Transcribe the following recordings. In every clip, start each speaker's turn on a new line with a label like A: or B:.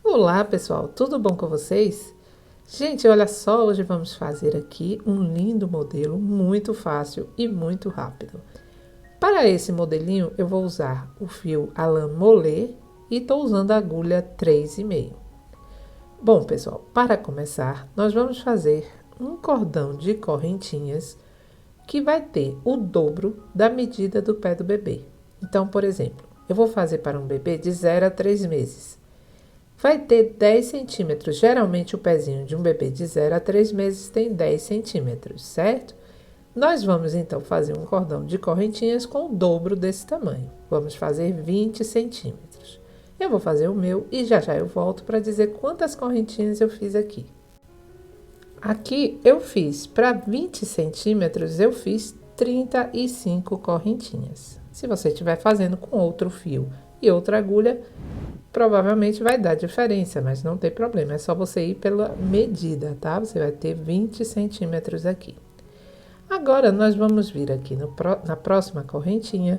A: Olá pessoal, tudo bom com vocês? Gente, olha só, hoje vamos fazer aqui um lindo modelo muito fácil e muito rápido. Para esse modelinho eu vou usar o fio Allan Molet e estou usando a agulha 3,5. Bom pessoal, para começar nós vamos fazer um cordão de correntinhas que vai ter o dobro da medida do pé do bebê. Então, por exemplo, eu vou fazer para um bebê de 0 a 3 meses. Vai ter 10 centímetros. Geralmente o pezinho de um bebê de 0 a 3 meses tem 10 centímetros, certo? Nós vamos então fazer um cordão de correntinhas com o dobro desse tamanho. Vamos fazer 20 centímetros. Eu vou fazer o meu e já já eu volto para dizer quantas correntinhas eu fiz aqui. Aqui eu fiz para 20 centímetros, eu fiz 35 correntinhas. Se você estiver fazendo com outro fio e outra agulha, provavelmente vai dar diferença, mas não tem problema, é só você ir pela medida, tá? Você vai ter 20 centímetros aqui. Agora, nós vamos vir aqui na próxima correntinha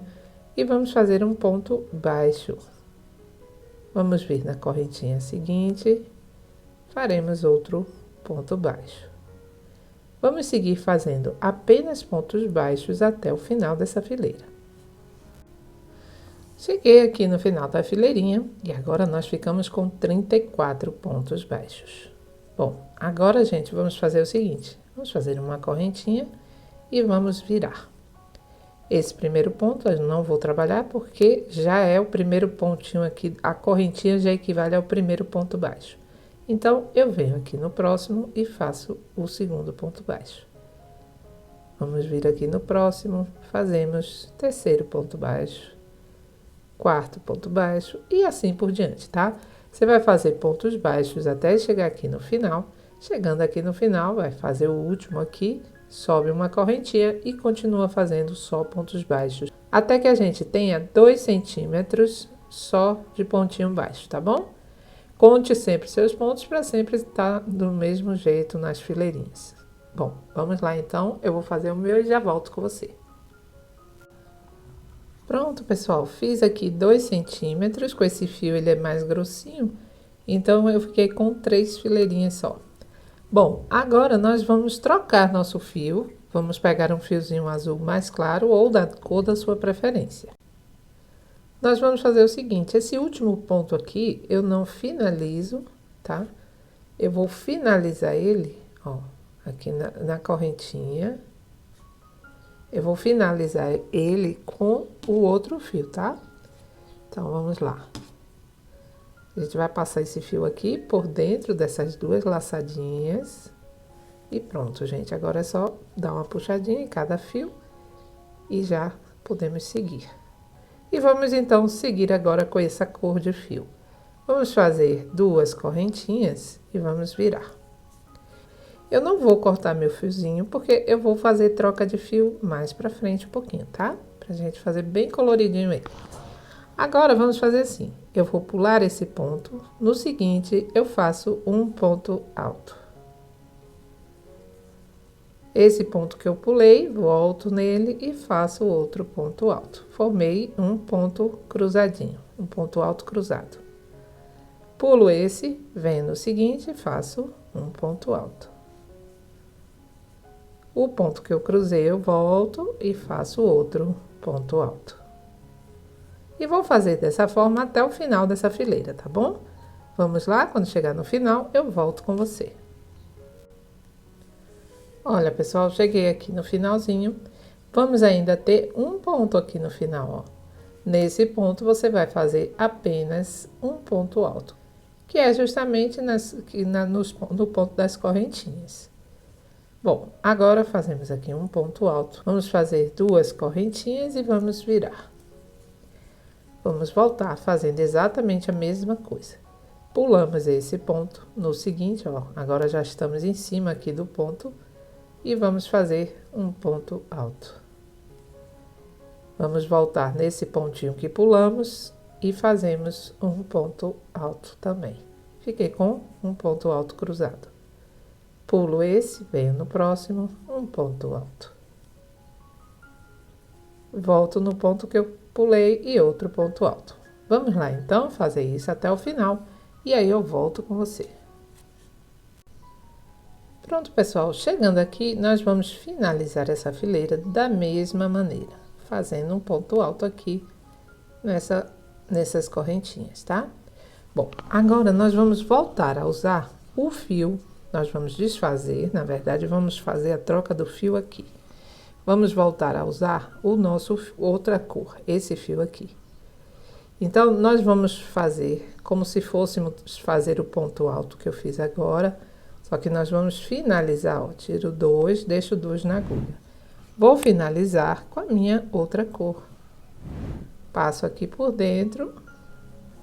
A: e vamos fazer um ponto baixo. Vamos vir na correntinha seguinte, faremos outro ponto baixo. Vamos seguir fazendo apenas pontos baixos até o final dessa fileira. Cheguei aqui no final da fileirinha e agora nós ficamos com 34 pontos baixos. Bom, agora, gente, vamos fazer o seguinte. Vamos fazer uma correntinha e vamos virar. Esse primeiro ponto eu não vou trabalhar porque já é o primeiro pontinho aqui. A correntinha já equivale ao primeiro ponto baixo. Então, eu venho aqui no próximo e faço o segundo ponto baixo. Vamos vir aqui no próximo, fazemos terceiro ponto baixo. Quarto ponto baixo e assim por diante, tá? Você vai fazer pontos baixos até chegar aqui no final. Chegando aqui no final, vai fazer o último aqui, sobe uma correntinha e continua fazendo só pontos baixos. Até que a gente tenha 2 centímetros só de pontinho baixo, tá bom? Conte sempre seus pontos para sempre estar do mesmo jeito nas fileirinhas. Bom, vamos lá então, eu vou fazer o meu e já volto com você. Pronto, pessoal, fiz aqui 2 centímetros, com esse fio ele é mais grossinho, então eu fiquei com 3 fileirinhas só. Bom, agora nós vamos trocar nosso fio, vamos pegar um fiozinho azul mais claro ou da cor da sua preferência. Nós vamos fazer o seguinte, esse último ponto aqui eu não finalizo, tá? Eu vou finalizar ele, ó, aqui na correntinha. Eu vou finalizar ele com o outro fio, tá? Então, vamos lá. A gente vai passar esse fio aqui por dentro dessas duas laçadinhas. E pronto, gente. Agora é só dar uma puxadinha em cada fio e já podemos seguir. E vamos, então, seguir agora com essa cor de fio. Vamos fazer 2 correntinhas e vamos virar. Eu não vou cortar meu fiozinho, porque eu vou fazer troca de fio mais pra frente um pouquinho, tá? Pra gente fazer bem coloridinho ele. Agora, vamos fazer assim. Eu vou pular esse ponto. No seguinte, eu faço um ponto alto. Esse ponto que eu pulei, volto nele e faço outro ponto alto. Formei um ponto cruzadinho, um ponto alto cruzado. Pulo esse, venho no seguinte e faço um ponto alto. O ponto que eu cruzei, eu volto e faço outro ponto alto. E vou fazer dessa forma até o final dessa fileira, tá bom? Vamos lá, quando chegar no final, eu volto com você. Olha, pessoal, cheguei aqui no finalzinho. Vamos ainda ter um ponto aqui no final, ó. Nesse ponto, você vai fazer apenas um ponto alto, que é justamente no ponto das correntinhas. Bom, agora fazemos aqui um ponto alto. Vamos fazer 2 correntinhas e vamos virar. Vamos voltar fazendo exatamente a mesma coisa. Pulamos esse ponto no seguinte, ó. Agora já estamos em cima aqui do ponto e vamos fazer um ponto alto. Vamos voltar nesse pontinho que pulamos e fazemos um ponto alto também. Fiquei com um ponto alto cruzado. Pulo esse, venho no próximo, um ponto alto. Volto no ponto que eu pulei e outro ponto alto. Vamos lá, então, fazer isso até o final. e aí eu volto com você. Pronto, pessoal, chegando aqui, nós vamos finalizar essa fileira da mesma maneira, fazendo um ponto alto aqui nessas correntinhas, tá? Bom, agora nós vamos voltar a usar o fio, nós vamos desfazer, na verdade, vamos fazer a troca do fio aqui. Vamos voltar a usar o nosso outra cor, esse fio aqui. Então, nós vamos fazer como se fôssemos fazer o ponto alto que eu fiz agora, só que nós vamos finalizar, ó, tiro 2, deixo 2 na agulha. Vou finalizar com a minha outra cor. Passo aqui por dentro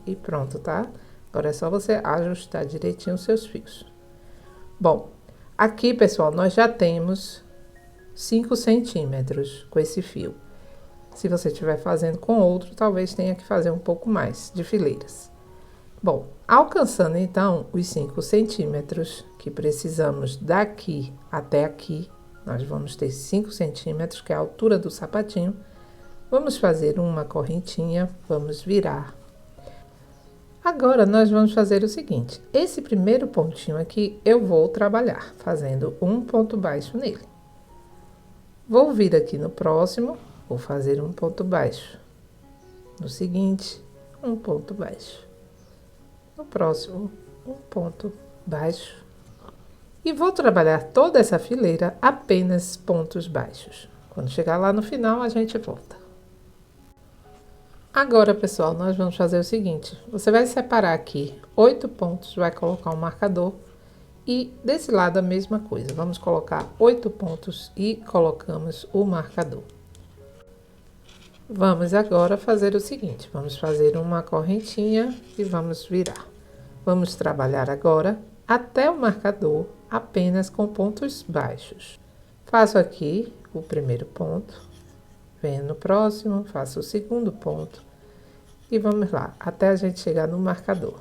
A: e pronto, tá? Agora é só você ajustar direitinho os seus fios. Bom, aqui, pessoal, nós já temos 5 centímetros com esse fio. Se você estiver fazendo com outro, talvez tenha que fazer um pouco mais de fileiras. Bom, alcançando então os 5 centímetros que precisamos daqui até aqui, nós vamos ter 5 centímetros, que é a altura do sapatinho. Vamos fazer uma correntinha, vamos virar. Agora, nós vamos fazer o seguinte, esse primeiro pontinho aqui, eu vou trabalhar, fazendo um ponto baixo nele. Vou vir aqui no próximo, vou fazer um ponto baixo. No seguinte, um ponto baixo. No próximo, um ponto baixo. E vou trabalhar toda essa fileira apenas pontos baixos. Quando chegar lá no final, a gente volta. Agora, pessoal, nós vamos fazer o seguinte. Você vai separar aqui 8 pontos, vai colocar um marcador. E desse lado a mesma coisa. Vamos colocar 8 pontos e colocamos o marcador. Vamos agora fazer o seguinte. Vamos fazer uma correntinha e vamos virar. Vamos trabalhar agora até o marcador apenas com pontos baixos. Faço aqui o primeiro ponto, venho no próximo, faço o segundo ponto e vamos lá, até a gente chegar no marcador.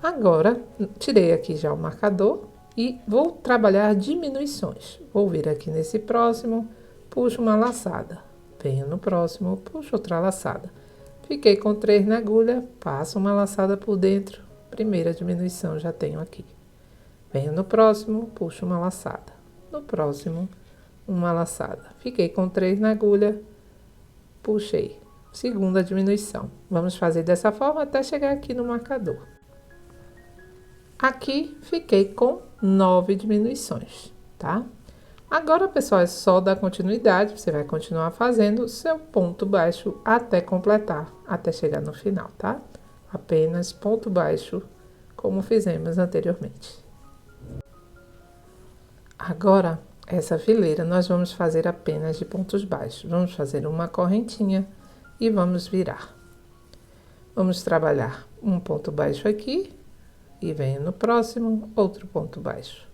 A: Agora, tirei aqui já o marcador e vou trabalhar diminuições. Vou vir aqui nesse próximo, puxo uma laçada, venho no próximo, puxo outra laçada. Fiquei com 3 na agulha, passo uma laçada por dentro, primeira diminuição já tenho aqui. Venho no próximo, puxo uma laçada. No próximo, uma laçada. Fiquei com 3 na agulha, puxei. Segunda diminuição. Vamos fazer dessa forma até chegar aqui no marcador. Aqui, fiquei com 9 diminuições, tá? Agora, pessoal, é só dar continuidade. Você vai continuar fazendo o seu ponto baixo até completar, até chegar no final, tá? Apenas ponto baixo, como fizemos anteriormente. Agora, essa fileira nós vamos fazer apenas de pontos baixos. Vamos fazer uma correntinha e vamos virar. Vamos trabalhar um ponto baixo aqui e venho no próximo, outro ponto baixo.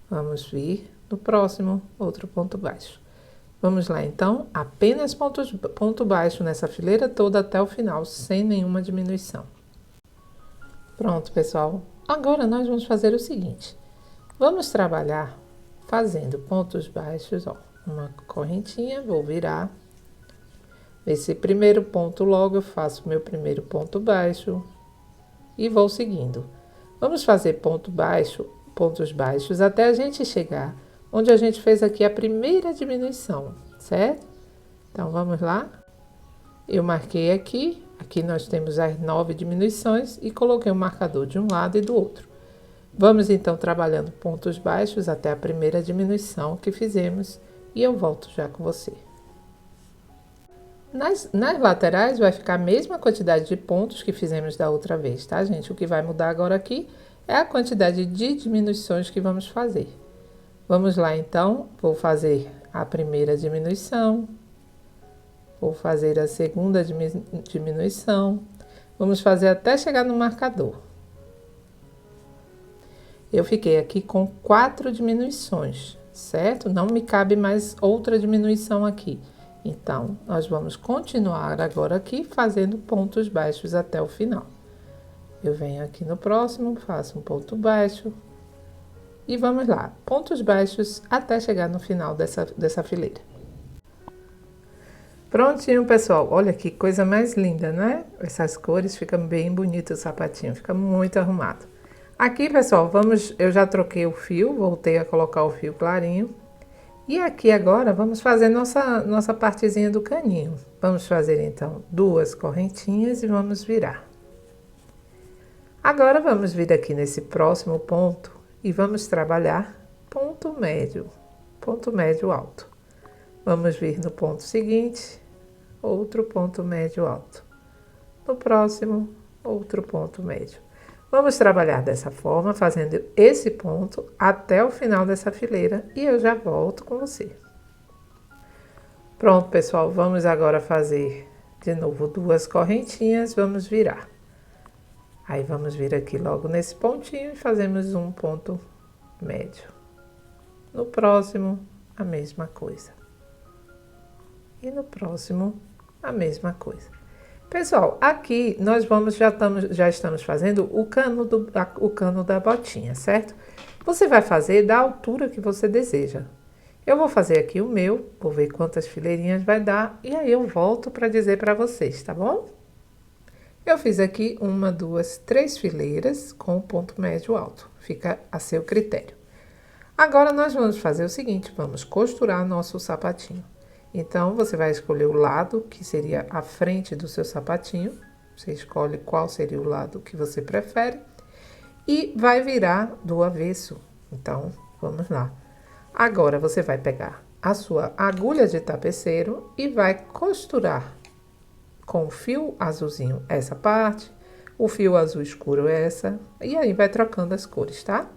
A: Vamos vir no próximo, outro ponto baixo. Vamos lá, então, apenas ponto baixo nessa fileira toda até o final, sem nenhuma diminuição. Pronto, pessoal. Agora, nós vamos fazer o seguinte. Vamos trabalhar fazendo pontos baixos, ó. Uma correntinha, vou virar. Nesse primeiro ponto logo, eu faço meu primeiro ponto baixo e vou seguindo. Vamos fazer pontos baixos até a gente chegar onde a gente fez aqui a primeira diminuição, certo? Então, vamos lá. Eu marquei aqui nós temos as 9 diminuições e coloquei o marcador de um lado e do outro. Vamos, então, trabalhando pontos baixos até a primeira diminuição que fizemos e eu volto já com você. Nas laterais vai ficar a mesma quantidade de pontos que fizemos da outra vez, tá, gente? O que vai mudar agora aqui é a quantidade de diminuições que vamos fazer. Vamos lá, então, vou fazer a primeira diminuição, vou fazer a segunda diminuição, vamos fazer até chegar no marcador. Eu fiquei aqui com 4 diminuições, certo? Não me cabe mais outra diminuição aqui. Então, nós vamos continuar agora aqui fazendo pontos baixos até o final. Eu venho aqui no próximo, faço um ponto baixo e vamos lá, pontos baixos até chegar no final dessa fileira. Prontinho, pessoal. Olha que coisa mais linda, né? Essas cores, fica bem bonito o sapatinho, fica muito arrumado. Aqui, pessoal, eu já troquei o fio, voltei a colocar o fio clarinho. E aqui agora vamos fazer nossa partezinha do caninho. Vamos fazer então 2 correntinhas e vamos virar. Agora vamos vir aqui nesse próximo ponto e vamos trabalhar ponto médio alto. Vamos vir no ponto seguinte, outro ponto médio alto. No próximo, outro ponto médio. Vamos trabalhar dessa forma, fazendo esse ponto até o final dessa fileira e eu já volto com você. Pronto, pessoal, vamos agora fazer de novo 2 correntinhas, vamos virar. Aí vamos vir aqui logo nesse pontinho e fazemos um ponto médio. No próximo, a mesma coisa. E no próximo, a mesma coisa. Pessoal, aqui nós já estamos fazendo o cano da botinha, certo? Você vai fazer da altura que você deseja. Eu vou fazer aqui o meu, vou ver quantas fileirinhas vai dar e aí eu volto para dizer para vocês, tá bom? Eu fiz aqui 1, 2, 3 fileiras com ponto médio alto, fica a seu critério. Agora nós vamos fazer o seguinte, vamos costurar nosso sapatinho. Então, você vai escolher o lado, que seria a frente do seu sapatinho. Você escolhe qual seria o lado que você prefere. E vai virar do avesso. Então, vamos lá. Agora, você vai pegar a sua agulha de tapeceiro e vai costurar com o fio azulzinho essa parte, o fio azul escuro essa, e aí vai trocando as cores, tá?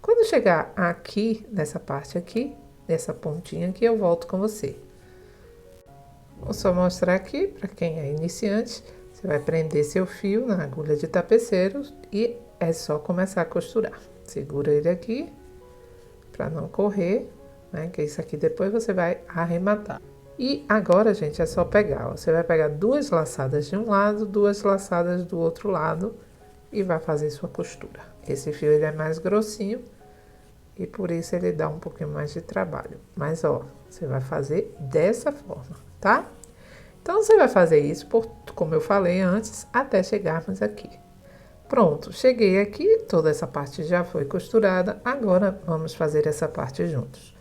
A: Quando chegar aqui, nessa parte aqui, nessa pontinha aqui, eu volto com você. Vou só mostrar aqui, para quem é iniciante, você vai prender seu fio na agulha de tapeceiro e é só começar a costurar. Segura ele aqui, para não correr, né, que isso aqui depois você vai arrematar. E agora, gente, é só pegar, ó, você vai pegar 2 laçadas de um lado, 2 laçadas do outro lado e vai fazer sua costura. Esse fio ele é mais grossinho e por isso ele dá um pouquinho mais de trabalho. Mas, ó, você vai fazer dessa forma, tá? Então, você vai fazer isso, como eu falei antes, até chegarmos aqui. Pronto, cheguei aqui, toda essa parte já foi costurada, agora vamos fazer essa parte juntos.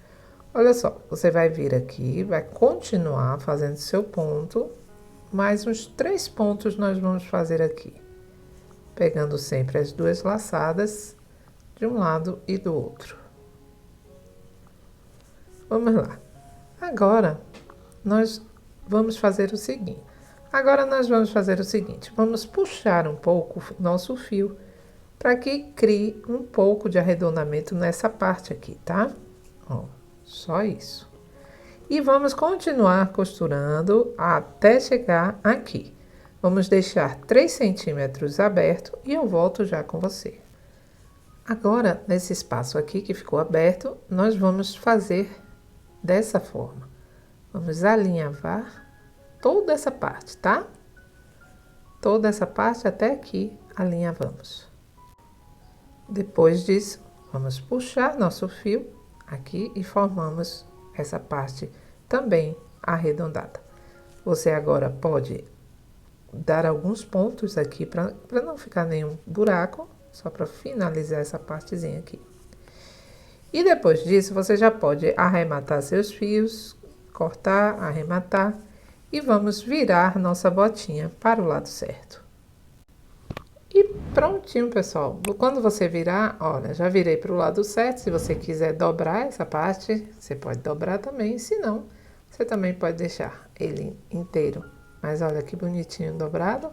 A: Olha só, você vai vir aqui, vai continuar fazendo seu ponto, mais uns 3 pontos nós vamos fazer aqui. Pegando sempre as 2 laçadas de um lado e do outro. Vamos lá. Agora, nós vamos fazer o seguinte. Vamos puxar um pouco nosso fio para que crie um pouco de arredondamento nessa parte aqui, tá? Ó, só isso. E vamos continuar costurando até chegar aqui. Vamos deixar 3 centímetros aberto e eu volto já com você. Agora, nesse espaço aqui que ficou aberto, nós vamos fazer dessa forma. Vamos alinhavar toda essa parte, tá? Toda essa parte até aqui, alinhavamos. Depois disso, vamos puxar nosso fio aqui e formamos essa parte também arredondada. Você agora pode dar alguns pontos aqui para não ficar nenhum buraco, só para finalizar essa partezinha aqui. E depois disso, você já pode arrematar seus fios, cortar, arrematar e vamos virar nossa botinha para o lado certo. E prontinho, pessoal. Quando você virar, olha, já virei para o lado certo. Se você quiser dobrar essa parte, você pode dobrar também. Se não, você também pode deixar ele inteiro. Mas olha que bonitinho dobrado.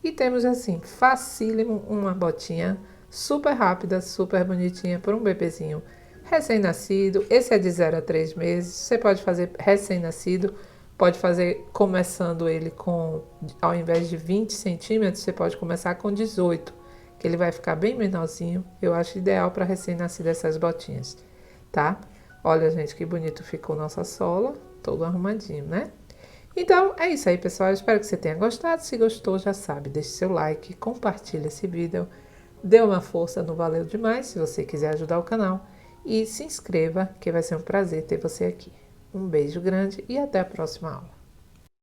A: E temos assim, facílimo, uma botinha super rápida, super bonitinha para um bebezinho recém-nascido. Esse é de 0 a 3 meses. Você pode fazer recém-nascido, pode fazer começando ele com, ao invés de 20 centímetros, você pode começar com 18, que ele vai ficar bem menorzinho. Eu acho ideal para recém-nascido essas botinhas, tá? Olha, gente, que bonito ficou nossa sola, todo arrumadinho, né? Então, é isso aí, pessoal. Eu espero que você tenha gostado. Se gostou, já sabe, deixe seu like, compartilhe esse vídeo, dê uma força no Valeu Demais, se você quiser ajudar o canal. E se inscreva, que vai ser um prazer ter você aqui. Um beijo grande e até a próxima aula.